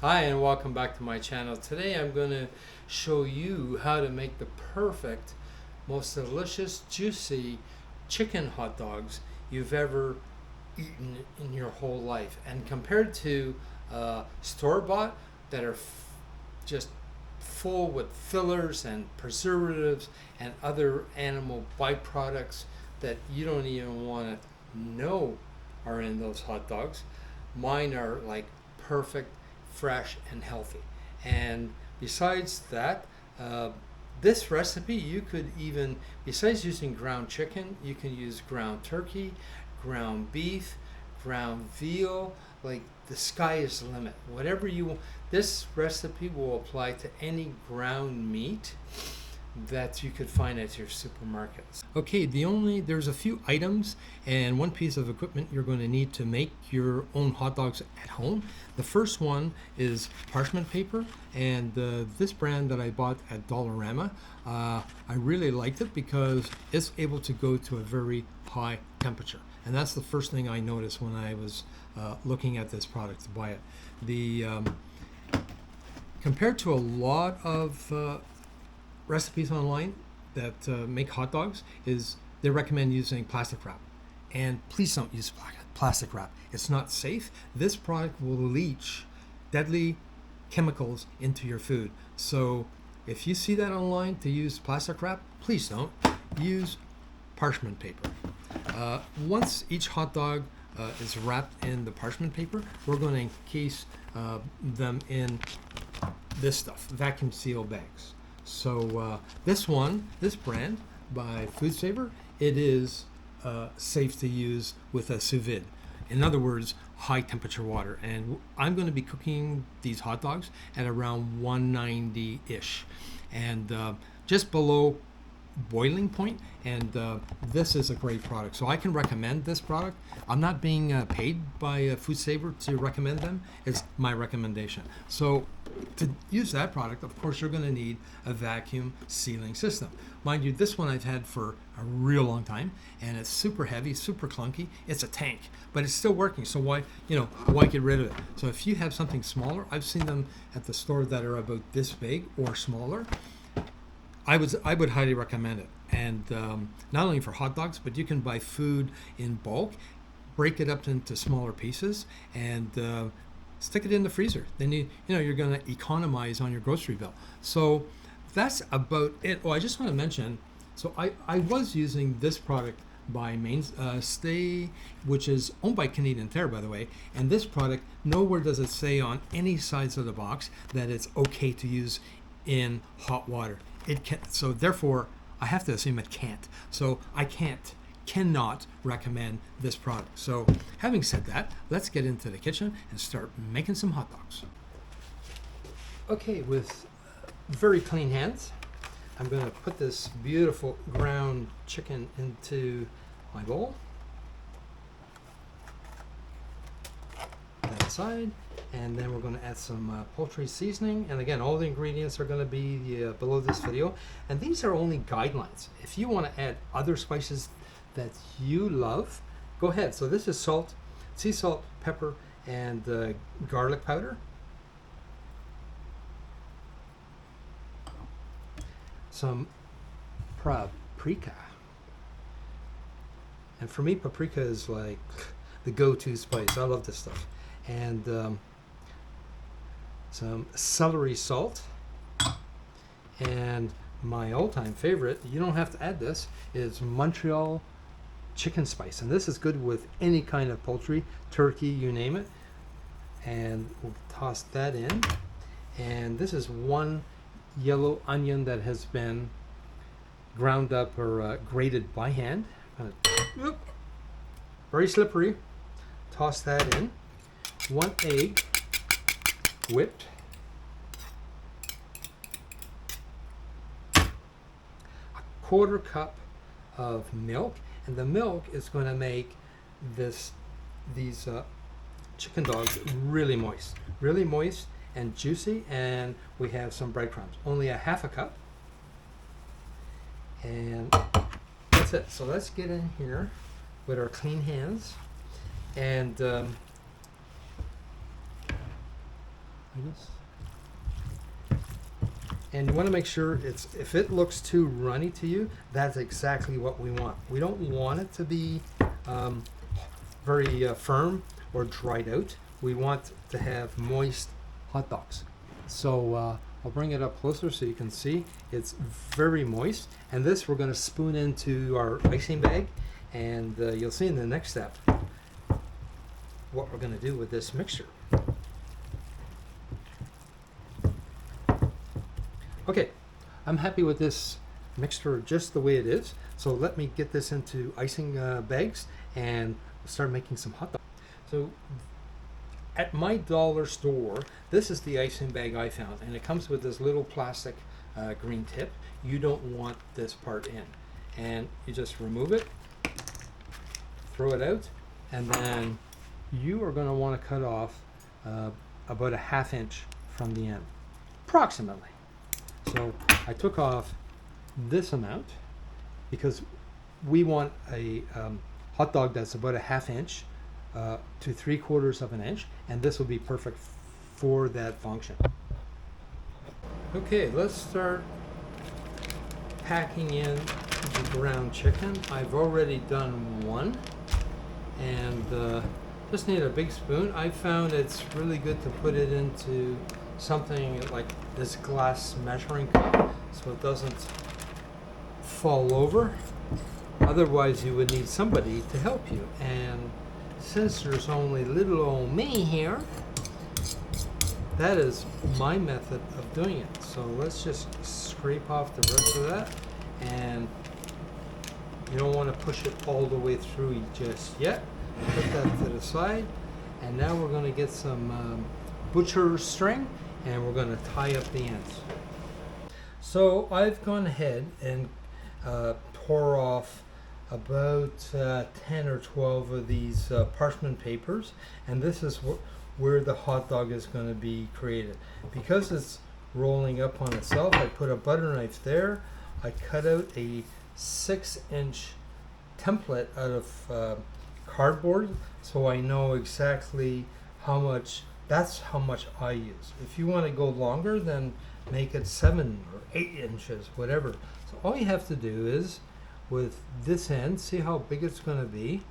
Hi and welcome back to my channel. Today I'm going to show you how to make the perfect, most delicious, juicy chicken hot dogs you've ever eaten in your whole life. And compared to store-bought that are just full with fillers and preservatives and other animal byproducts that you don't even want to know are in those hot dogs, mine are like perfect, fresh and healthy. And besides that, this recipe you could even, besides using ground chicken, you can use ground turkey, ground beef, ground veal. Like, the sky is the limit. Whatever you want. This recipe will apply to any ground meat that you could find at your supermarkets. Okay, there's a few items and one piece of equipment you're going to need to make your own hot dogs at home. The first one is parchment paper, and this brand that I bought at Dollarama, I really liked it because it's able to go to a very high temperature, and that's the first thing I noticed when I was looking at this product to buy it. Compared to a lot of recipes online that make hot dogs, is they recommend using plastic wrap, and please don't use plastic wrap. It's not safe. This product will leach deadly chemicals into your food. So if you see that online to use plastic wrap, please don't. Use parchment paper. Once each hot dog is wrapped in the parchment paper, we're going to encase them in this stuff, vacuum seal bags. So this brand by FoodSaver, it is safe to use with a sous vide. In other words, high temperature water. And I'm going to be cooking these hot dogs at around 190-ish, and just below boiling point. And this is a great product, so I can recommend this product. I'm not being paid by FoodSaver to recommend them. It's my recommendation. So to use that product, of course, you're going to need a vacuum sealing system. Mind you, this one I've had for a real long time, and it's super heavy, super clunky. It's a tank, but it's still working. So why get rid of it? So if you have something smaller, I've seen them at the store that are about this big or smaller. I would highly recommend it. And not only for hot dogs, but you can buy food in bulk, break it up into smaller pieces, and stick it in the freezer. Then you're going to economize on your grocery bill. So that's about it. Oh, I just want to mention, so I was using this product by Mainstay, which is owned by Canadian Tire, by the way. And this product, nowhere does it say on any sides of the box that it's okay to use in hot water. It can, so therefore I have to assume it can't. So I cannot recommend this product. So having said that, let's get into the kitchen and start making some hot dogs. Okay, with very clean hands, I'm going to put this beautiful ground chicken into my bowl. That side, and then we're going to add some poultry seasoning. And again, all the ingredients are going to be below this video, and these are only guidelines. If you want to add other spices that you love, go ahead. So this is salt, sea salt, pepper, and garlic powder. Some paprika. And for me, paprika is like the go-to spice. I love this stuff. And some celery salt. And my all-time favorite, you don't have to add this, is Montreal chicken spice. And this is good with any kind of poultry, turkey, you name it. And we'll toss that in. And this is one yellow onion that has been ground up or grated by hand. Very slippery. Toss that in. One egg whipped. A quarter cup of milk, and the milk is going to make these chicken dogs really moist and juicy. And we have some breadcrumbs, only a half a cup, and that's it. So let's get in here with our clean hands, and I'm And you want to make sure if it looks too runny to you, that's exactly what we want. We don't want it to be very firm or dried out. We want to have moist hot dogs. So I'll bring it up closer so you can see it's very moist. And this we're going to spoon into our icing bag, and you'll see in the next step what we're going to do with this mixture. Okay, I'm happy with this mixture just the way it is. So let me get this into icing bags and start making some hot dogs. So at my dollar store, this is the icing bag I found, and it comes with this little plastic green tip. You don't want this part in, and you just remove it, throw it out, and then you are going to want to cut off about a 1/2 inch from the end, approximately. So I took off this amount because we want a hot dog that's about a 1/2 inch to 3/4 of an inch, and this will be perfect for that function. Okay, let's start packing in the ground chicken. I've already done one, and just need a big spoon. I found it's really good to put it into something like this glass measuring cup so it doesn't fall over. Otherwise you would need somebody to help you, and since there's only little old me here, that is my method of doing it. So let's just scrape off the rest of that, and you don't want to push it all the way through just yet. Put that to the side, and now we're going to get some butcher string, and we're going to tie up the ends. So I've gone ahead and tore off about 10 or 12 of these parchment papers, and this is where the hot dog is going to be created. Because it's rolling up on itself, I put a butter knife there. I cut out a 6-inch template out of cardboard, so I know exactly how much. That's how much I use. If you want to go longer, then make it 7 or 8 inches, whatever. So all you have to do is, with this end, see how big it's going to be,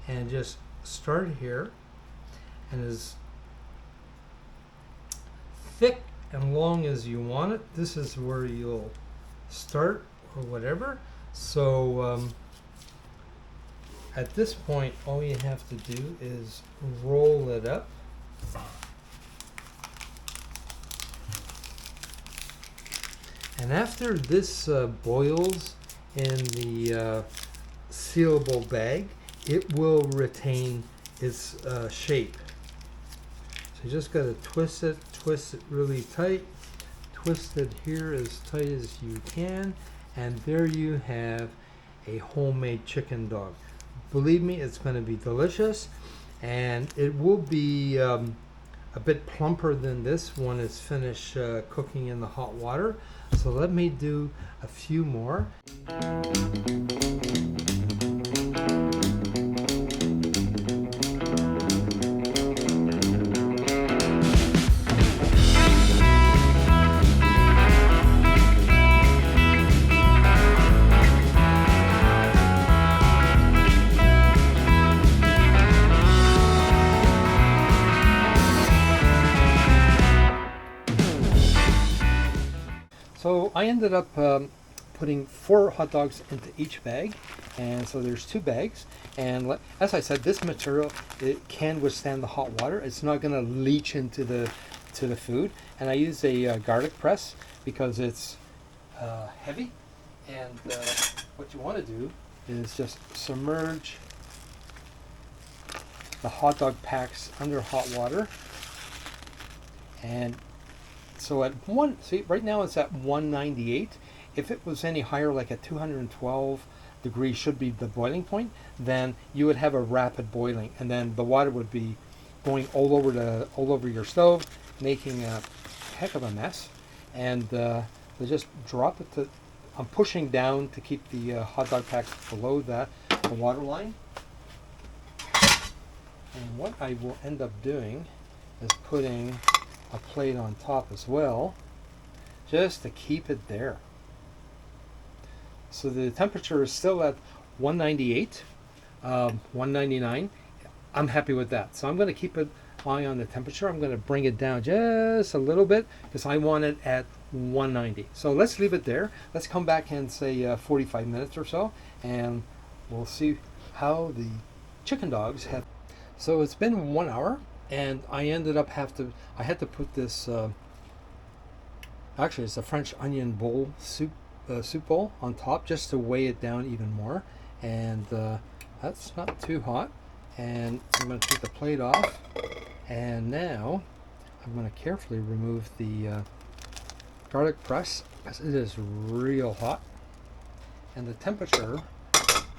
and just start here, and as thick and long as you want it, this is where you'll start or whatever. So at this point, all you have to do is roll it up. And after this boils in the sealable bag, it will retain its shape. So you just got to twist it really tight, twist it here as tight as you can, and there you have a homemade chicken dog. Believe me, it's going to be delicious, and it will be a bit plumper than this when it's finished cooking in the hot water. So let me do a few more. So I ended up putting 4 hot dogs into each bag, and so there's 2 bags. And as I said, this material, it can withstand the hot water. It's not going to leach into the food. And I use a garlic press because it's heavy. And what you want to do is just submerge the hot dog packs under hot water, and so at right now it's at 198. If it was any higher, like at 212 degrees should be the boiling point, then you would have a rapid boiling, and then the water would be going all over your stove, making a heck of a mess. And they just drop it to. I'm pushing down to keep the hot dog packs below the water line. And what I will end up doing is putting a plate on top as well, just to keep it there. So the temperature is still at 198, 199. I'm happy with that. So I'm going to keep an eye on the temperature. I'm going to bring it down just a little bit because I want it at 190. So let's leave it there. Let's come back in, say 45 minutes or so, and we'll see how the chicken dogs have. So it's been 1 hour, and I ended up I had to put this, actually it's a French onion bowl soup bowl on top just to weigh it down even more. And that's not too hot. And I'm going to take the plate off, and now I'm going to carefully remove the garlic press because it is real hot, and the temperature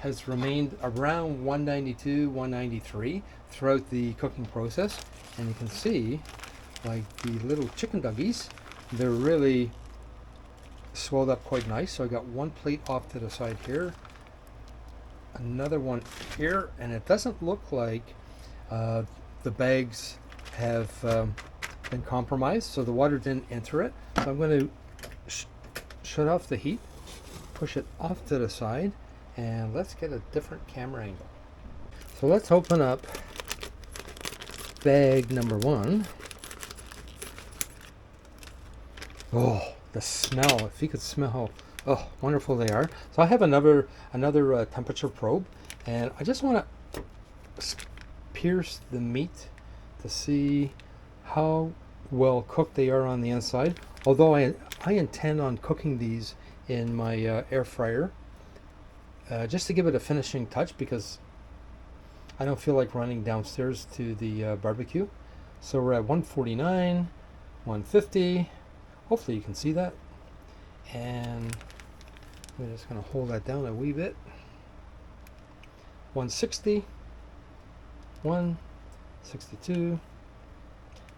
has remained around 192, 193 throughout the cooking process. And you can see, like, the little chicken duggies, they're really swelled up quite nice. So I got one plate off to the side here, another one here, and it doesn't look like the bags have been compromised, so the water didn't enter it. So I'm going to shut off the heat, push it off to the side, and let's get a different camera angle. So let's open up bag number one. Oh, the smell! If you could smell how wonderful they are. So I have another temperature probe, and I just want to pierce the meat to see how well cooked they are on the inside. Although I intend on cooking these in my air fryer, just to give it a finishing touch, because I don't feel like running downstairs to the barbecue. So we're at 149, 150. Hopefully you can see that. And we're just going to hold that down a wee bit. 160, 162,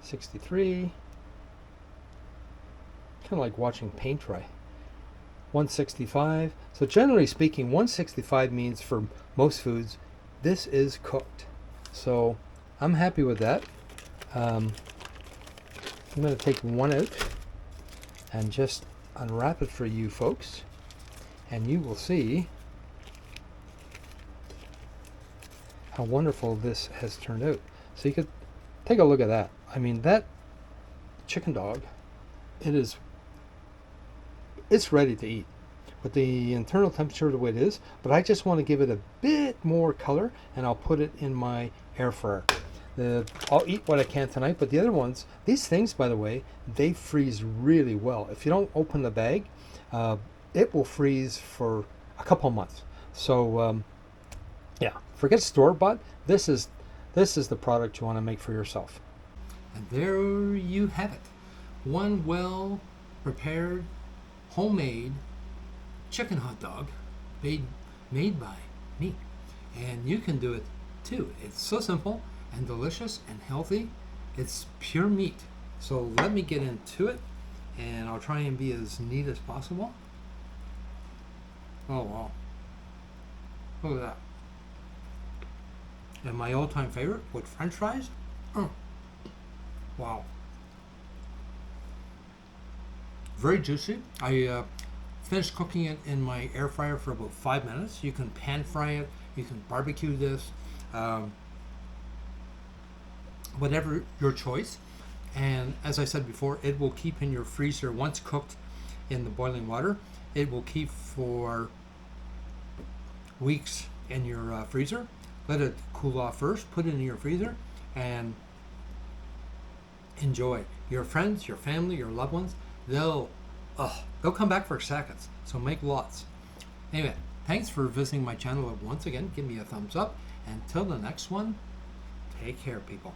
63. Kind of like watching paint dry. 165. So generally speaking, 165 means for most foods, this is cooked. So I'm happy with that. I'm going to take one out and just unwrap it for you folks, and you will see how wonderful this has turned out. So you could take a look at that. I mean, that chicken dog, it's ready to eat with the internal temperature the way it is, but I just want to give it a bit more color, and I'll put it in my air fryer. I'll eat what I can tonight, but the other ones, these things, by the way, they freeze really well. If you don't open the bag, it will freeze for a couple months. So yeah, forget store-bought. This is the product you want to make for yourself. And there you have it. One well prepared, homemade chicken hot dog made by me. And you can do it too. It's so simple and delicious and healthy. It's pure meat. So let me get into it, and I'll try and be as neat as possible. Oh wow, look at that. And my all-time favorite with French fries. Wow, very juicy. I finished cooking it in my air fryer for about 5 minutes. You can pan fry it, you can barbecue this, whatever your choice. And as I said before, it will keep in your freezer once cooked in the boiling water. It will keep for weeks in your freezer. Let it cool off first, put it in your freezer, and enjoy. Your friends, your family, your loved ones, they'll come back for seconds. So make lots. Anyway, thanks for visiting my channel once again. Give me a thumbs up. Until the next one, take care, people.